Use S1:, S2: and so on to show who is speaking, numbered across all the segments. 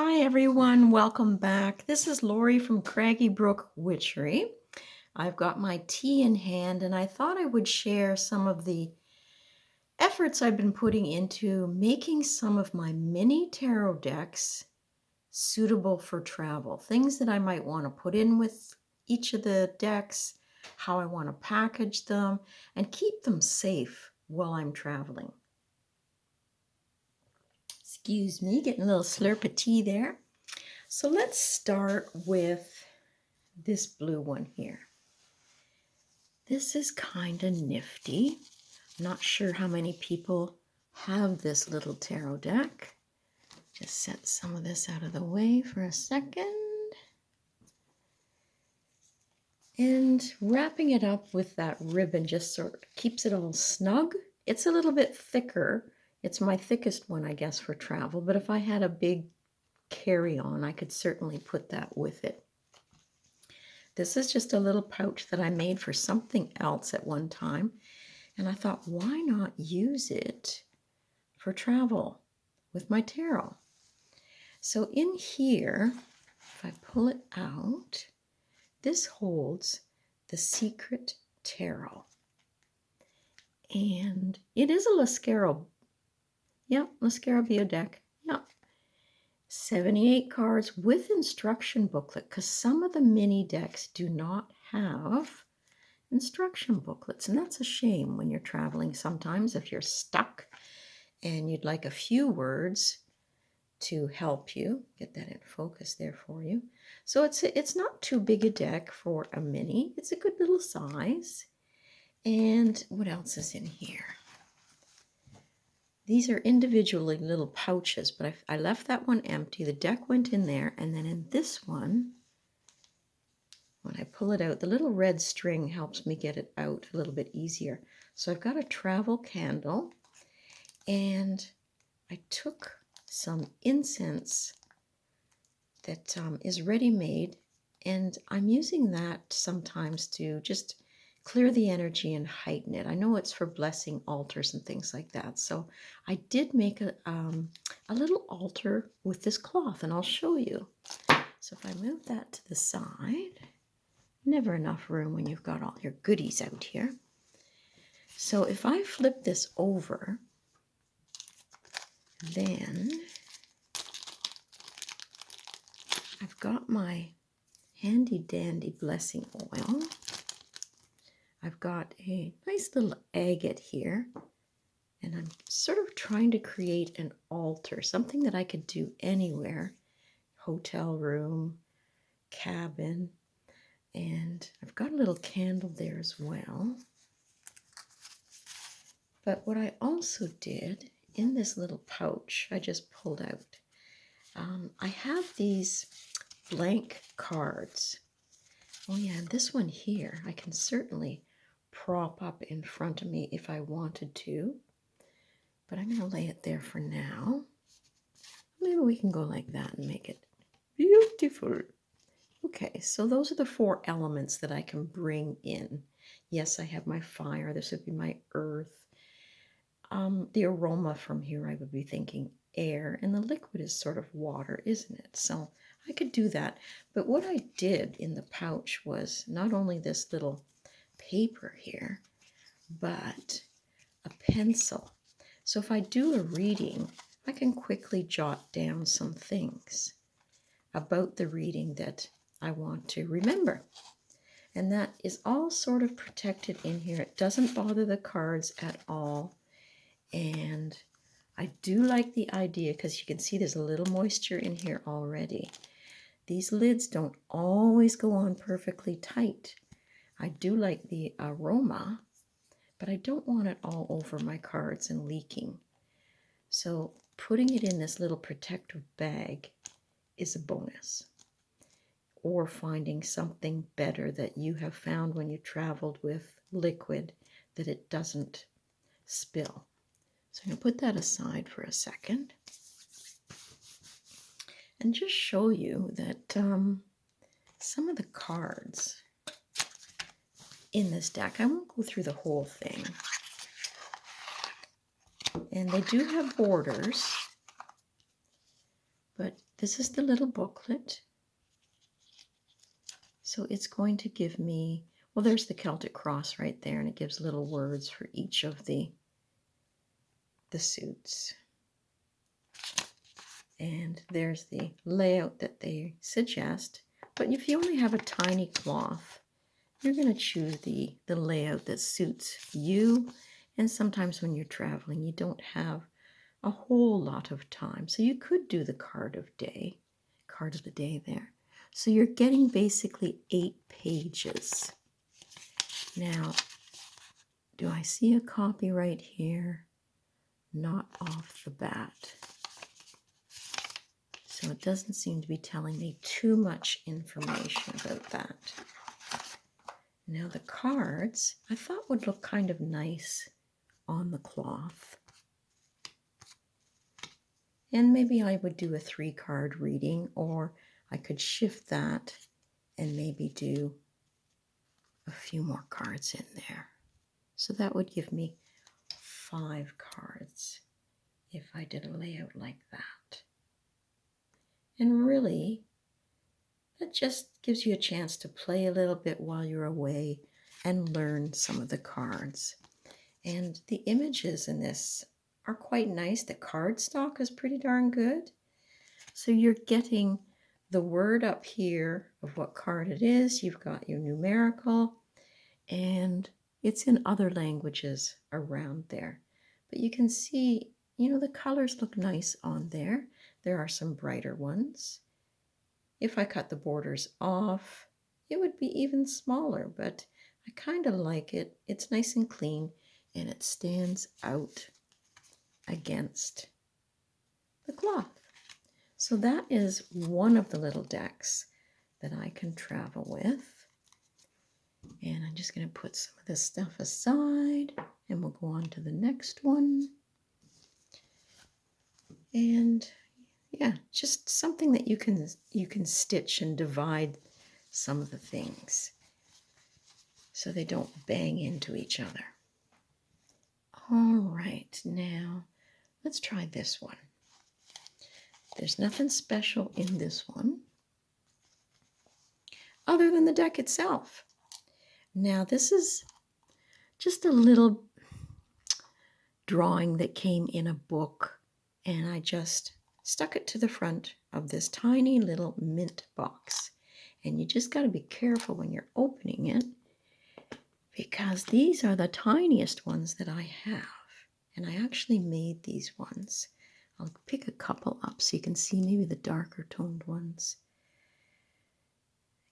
S1: Hi everyone, welcome back. This is Lori from Craggy Brook Witchery. I've got my tea in hand and I thought I would share some of the efforts I've been putting into making some of my mini tarot decks suitable for travel. Things that I might want to put in with each of the decks, how I want to package them, and keep them safe while I'm traveling. Excuse me, getting a little slurp of tea there. So let's start with this blue one here. This is kind of nifty. Not sure how many people have this little tarot deck. Just set some of this out of the way for a second. And wrapping it up with that ribbon just sort of keeps it all snug. It's a little bit thicker. It's my thickest one, I guess, for travel. But if I had a big carry-on, I could certainly put that with it. This is just a little pouch that I made for something else at one time. And I thought, why not use it for travel with my tarot? So in here, if I pull it out, this holds the Secret Tarot. And it is a Lascaro. Yep, Lascaro deck. Yep. 78 cards with instruction booklet, because some of the mini decks do not have instruction booklets, and that's a shame when you're traveling sometimes if you're stuck and you'd like a few words to help you. Get that in focus there for you. So it's not too big a deck for a mini. It's a good little size. And what else is in here? These are individually little pouches, but I left that one empty. The deck went in there, and then in this one, when I pull it out, the little red string helps me get it out a little bit easier. So I've got a travel candle, and I took some incense that is ready-made, and I'm using that sometimes to just clear the energy and heighten it. I know it's for blessing altars and things like that. So I did make a little altar with this cloth, and I'll show you. So if I move that to the side, never enough room when you've got all your goodies out here. So if I flip this over, then I've got my handy dandy blessing oil. I've got a nice little agate here, and I'm sort of trying to create an altar, something that I could do anywhere, hotel room, cabin, and I've got a little candle there as well. But what I also did in this little pouch I just pulled out, I have these blank cards. Oh yeah, and this one here I can certainly prop up in front of me if I wanted to, but I'm going to lay it there for now. Maybe we can go like that and make it beautiful. Okay, so those are the 4 elements that I can bring in. Yes, I have my fire. This would be my earth. The aroma from here, I would be thinking air, and the liquid is sort of water, isn't it? So I could do that. But what I did in the pouch was not only this little paper here, but a pencil. So if I do a reading, I can quickly jot down some things about the reading that I want to remember. And that is all sort of protected in here. It doesn't bother the cards at all. And I do like the idea, because you can see there's a little moisture in here already. These lids don't always go on perfectly tight. I do like the aroma, but I don't want it all over my cards and leaking. So putting it in this little protective bag is a bonus. Or finding something better that you have found when you traveled with liquid, that it doesn't spill. So I'm going to put that aside for a second and just show you that some of the cards in this deck, I won't go through the whole thing, and they do have borders, but this is the little booklet. So it's going to give me, well, there's the Celtic cross right there, and it gives little words for each of the suits. And there's the layout that they suggest. But if you only have a tiny cloth, you're going to choose the layout that suits you. And sometimes when you're traveling, you don't have a whole lot of time. So you could do the card of the day there. So you're getting basically 8 pages. Now, do I see a copy right here? Not off the bat. So it doesn't seem to be telling me too much information about that. Now the cards, I thought would look kind of nice on the cloth. And maybe I would do a 3-card reading, or I could shift that and maybe do a few more cards in there. So that would give me 5 cards if I did a layout like that. And really, that just gives you a chance to play a little bit while you're away and learn some of the cards. And the images in this are quite nice. The cardstock is pretty darn good. So you're getting the word up here of what card it is. You've got your numerical, and it's in other languages around there. But you can see, the colors look nice on there. There are some brighter ones. If I cut the borders off, it would be even smaller, but I kind of like it. It's nice and clean, and it stands out against the cloth. So that is one of the little decks that I can travel with. And I'm just going to put some of this stuff aside, and we'll go on to the next one. And yeah, just something that you can stitch and divide some of the things so they don't bang into each other. All right, now let's try this one. There's nothing special in this one other than the deck itself. Now this is just a little drawing that came in a book, and I just stuck it to the front of this tiny little mint box. And you just got to be careful when you're opening it, because these are the tiniest ones that I have. And I actually made these ones. I'll pick a couple up so you can see maybe the darker toned ones.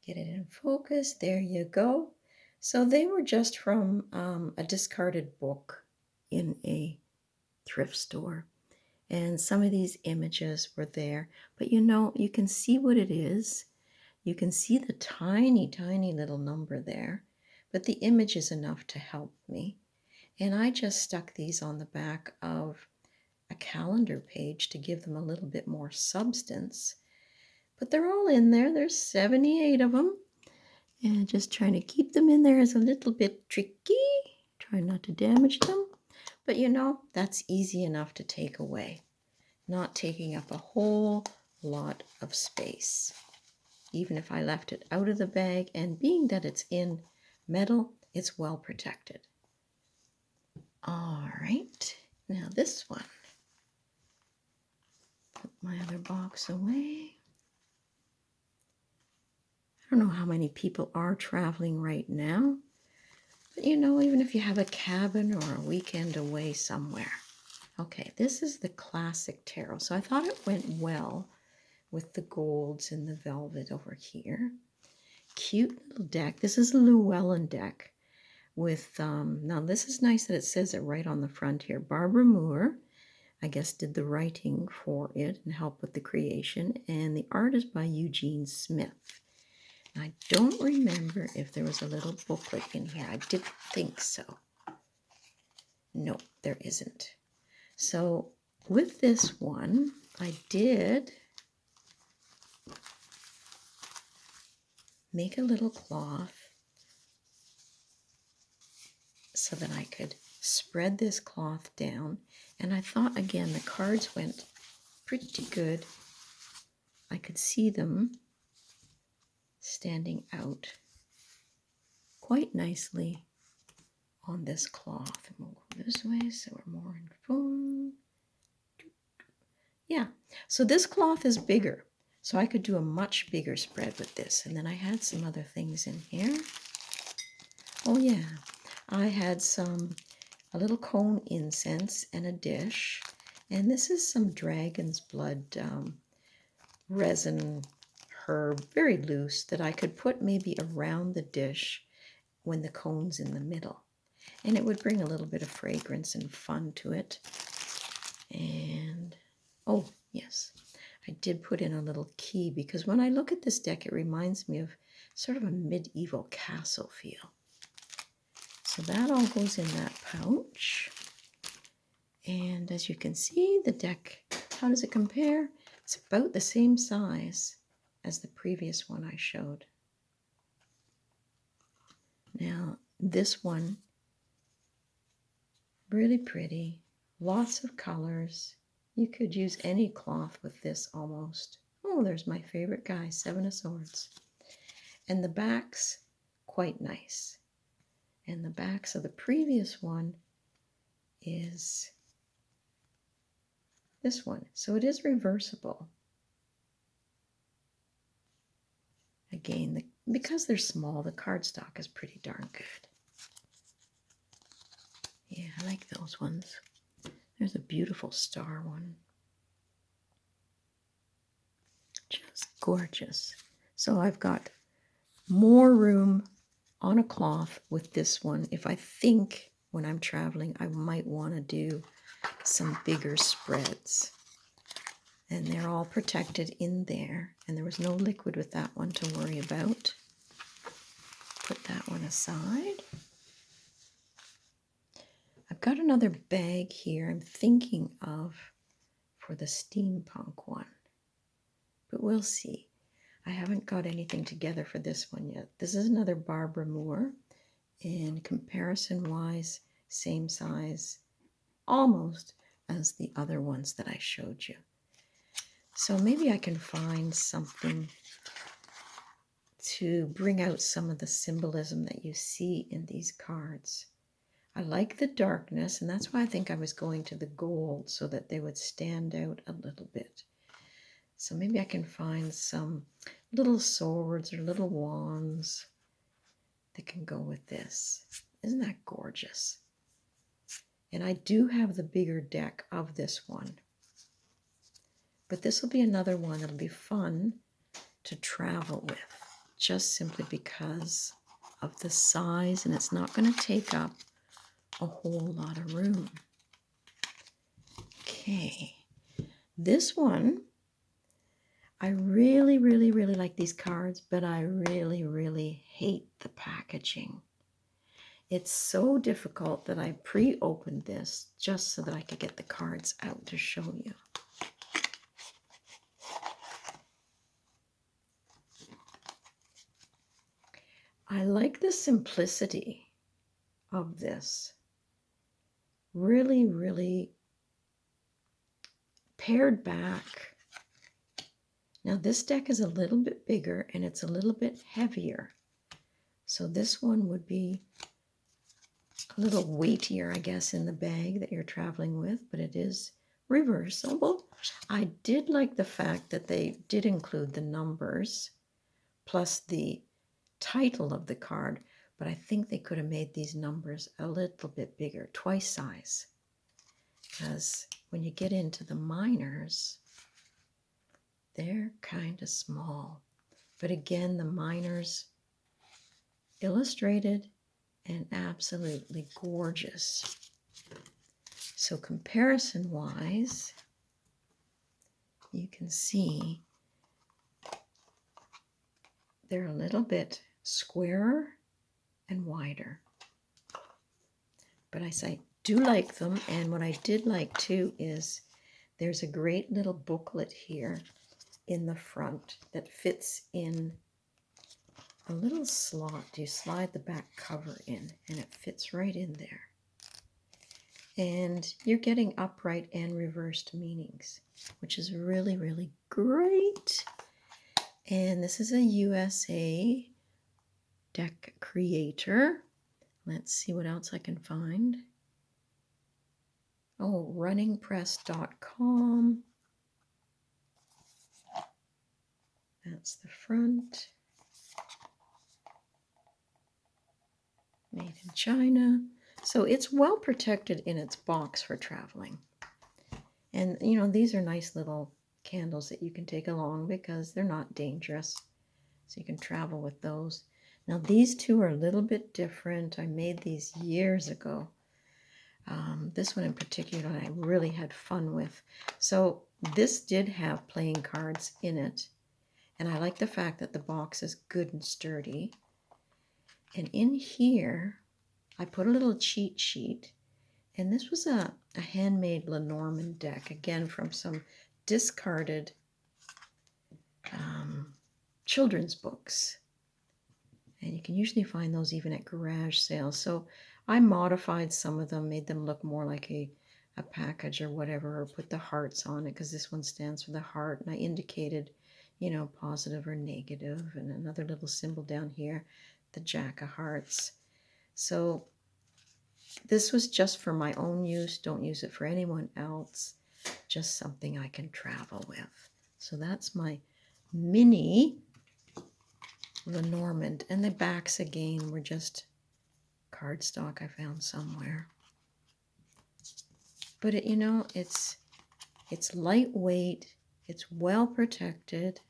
S1: Get it in focus. There you go. So they were just from a discarded book in a thrift store. And some of these images were there. But you can see what it is. You can see the tiny, tiny little number there. But the image is enough to help me. And I just stuck these on the back of a calendar page to give them a little bit more substance. But they're all in there. There's 78 of them. And just trying to keep them in there is a little bit tricky. Trying not to damage them. But that's easy enough to take away. Not taking up a whole lot of space. Even if I left it out of the bag, and being that it's in metal, it's well protected. All right, now this one. Put my other box away. I don't know how many people are traveling right now, but even if you have a cabin or a weekend away somewhere. Okay, this is the classic tarot, so I thought it went well with the golds and the velvet over here. Cute little deck. This is a Llewellyn deck with, now this is nice that it says it right on the front here. Barbara Moore, I guess, did the writing for it and helped with the creation, and the art is by Eugene Smith. I don't remember if there was a little booklet in here. I didn't think so. No, there isn't. So with this one, I did make a little cloth so that I could spread this cloth down. And I thought, again, the cards went pretty good could see them standing out quite nicely on this cloth. And we'll go this way so we're more in full. Yeah, so this cloth is bigger. So I could do a much bigger spread with this. And then I had some other things in here. Oh yeah, I had a little cone incense and a dish. And this is some dragon's blood resin herb, very loose, that I could put maybe around the dish when the cone's in the middle. And it would bring a little bit of fragrance and fun to it. And, oh, yes, I did put in a little key because when I look at this deck, it reminds me of sort of a medieval castle feel. So that all goes in that pouch. And as you can see, the deck, how does it compare? It's about the same size as the previous one I showed. Now, this one, really pretty, lots of colors. You could use any cloth with this almost. Oh, there's my favorite guy, 7 of Swords. And the back's quite nice. And the backs of the previous one is this one. So it is reversible. Again, because they're small, the cardstock is pretty darn good. Yeah, I like those ones. There's a beautiful star one. Just gorgeous. So I've got more room on a cloth with this one. If I think when I'm traveling, I might want to do some bigger spreads. And they're all protected in there. And there was no liquid with that one to worry about. Put that one aside. I've got another bag here I'm thinking of for the steampunk one. But we'll see. I haven't got anything together for this one yet. This is another Barbara Moore. And comparison-wise, same size, almost, as the other ones that I showed you. So maybe I can find something to bring out some of the symbolism that you see in these cards. I like the darkness, and that's why I think I was going to the gold so that they would stand out a little bit. So maybe I can find some little swords or little wands that can go with this. Isn't that gorgeous? And I do have the bigger deck of this one. But this will be another one that'll be fun to travel with, just simply because of the size, and it's not going to take up a whole lot of room. Okay, this one, I really, really, really like these cards, but I really, really hate the packaging. It's so difficult that I pre-opened this just so that I could get the cards out to show you. I like the simplicity of this. Really, really pared back. Now this deck is a little bit bigger and it's a little bit heavier. So this one would be a little weightier, I guess, in the bag that you're traveling with, but it is reversible. I did like the fact that they did include the numbers plus the title of the card, but I think they could have made these numbers a little bit bigger, twice size. Because when you get into the minors, they're kind of small. But again, the minors illustrated and absolutely gorgeous. So comparison-wise, you can see they're a little bit squarer and wider. But I do like them, and what I did like too is there's a great little booklet here in the front that fits in a little slot. You slide the back cover in and it fits right in there. And you're getting upright and reversed meanings, which is really, really great. And this is a USA deck creator. Let's see what else I can find. Oh, runningpress.com. That's the front. Made in China. So it's well protected in its box for traveling. And, you know, these are nice little candles that you can take along because they're not dangerous. So you can travel with those. Now, these two are a little bit different. I made these years ago. This one in particular I really had fun with. So this did have playing cards in it. And I like the fact that the box is good and sturdy. And in here, I put a little cheat sheet. And this was a handmade Lenormand deck, again from some discarded children's books. And you can usually find those even at garage sales. So I modified some of them, made them look more like a package or whatever, or put the hearts on it because this one stands for the heart. And I indicated, you know, positive or negative, and another little symbol down here, the Jack of Hearts. So this was just for my own use. Don't use it for anyone else. Just something I can travel with. So that's my mini Lenormand. And the backs again were just cardstock I found somewhere. But it, you know, it's lightweight. It's well protected.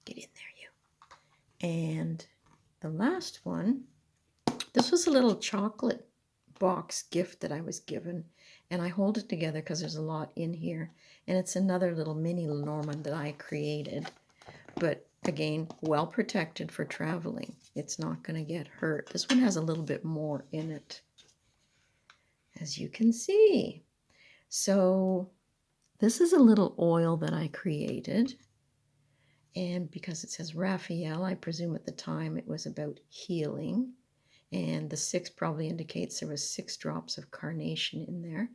S1: Get in there, you. And the last one, this was a little chocolate box gift that I was given. And I hold it together because there's a lot in here. And it's another little mini Lenormand that I created. But again, well protected for traveling. It's not going to get hurt. This one has a little bit more in it, as you can see. So this is a little oil that I created. And because it says Raphael, I presume at the time it was about healing. And the 6 probably indicates there was 6 drops of carnation in there.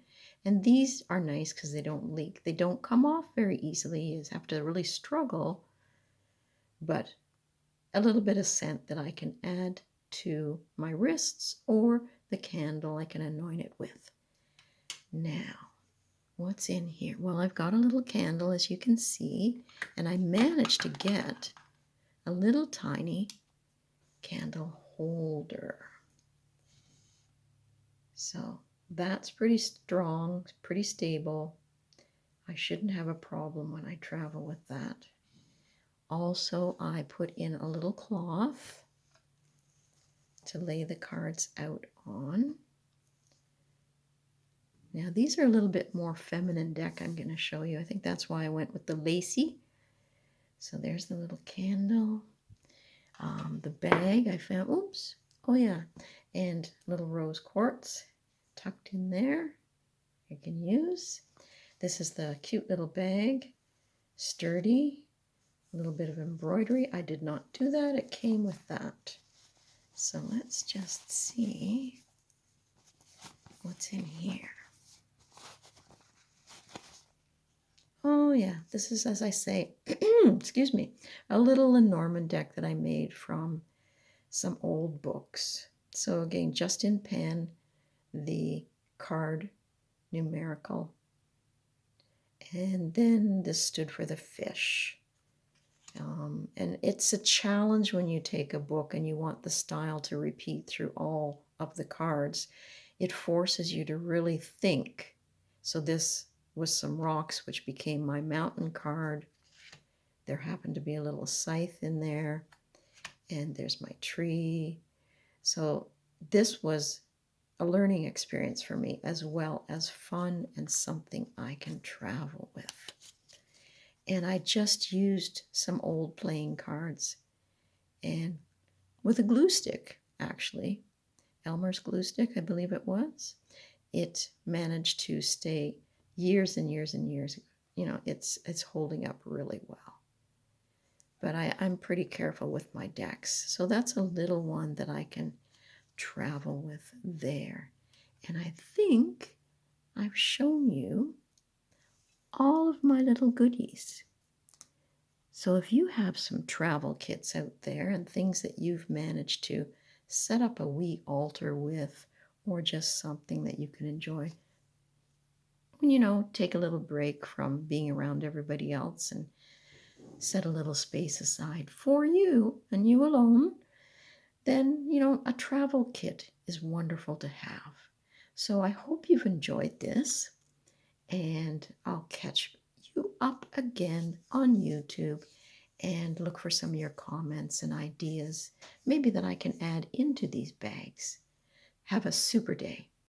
S1: And these are nice because they don't leak. They don't come off very easily. You just have to really struggle. But a little bit of scent that I can add to my wrists or the candle I can anoint it with. Now, what's in here? Well, I've got a little candle, as you can see, and I managed to get a little tiny candle holder. So that's pretty strong, pretty stable. I shouldn't have a problem when I travel with that. Also, I put in a little cloth to lay the cards out on. Now, these are a little bit more feminine deck I'm going to show you. I think that's why I went with the lacy. So there's the little candle. The bag I found, oops, oh yeah, and little rose quartz tucked in there you can use. This is the cute little bag, sturdy, a little bit of embroidery. I did not do that, it came with that. So let's just see what's in here. Oh yeah, this is, as I say, excuse me, a little Lenormand deck that I made from some old books. So again, just in pen, the card numerical. And then this stood for the fish. And it's a challenge when you take a book and you want the style to repeat through all of the cards. It forces you to really think. So this was some rocks, which became my mountain card. There happened to be a little scythe in there. And there's my tree. So this was a learning experience for me, as well as fun and something I can travel with. And I just used some old playing cards and with a glue stick, actually, Elmer's glue stick, I believe it was. It managed to stay years and years and years. You know, it's holding up really well. But I'm pretty careful with my decks. So that's a little one that I can travel with there. And I think I've shown you all of my little goodies. So if you have some travel kits out there and things that you've managed to set up a wee altar with, or just something that you can enjoy, take a little break from being around everybody else and set a little space aside for you and you alone, then, a travel kit is wonderful to have. So I hope you've enjoyed this, and I'll catch you up again on YouTube and look for some of your comments and ideas, maybe that I can add into these bags. Have a super day.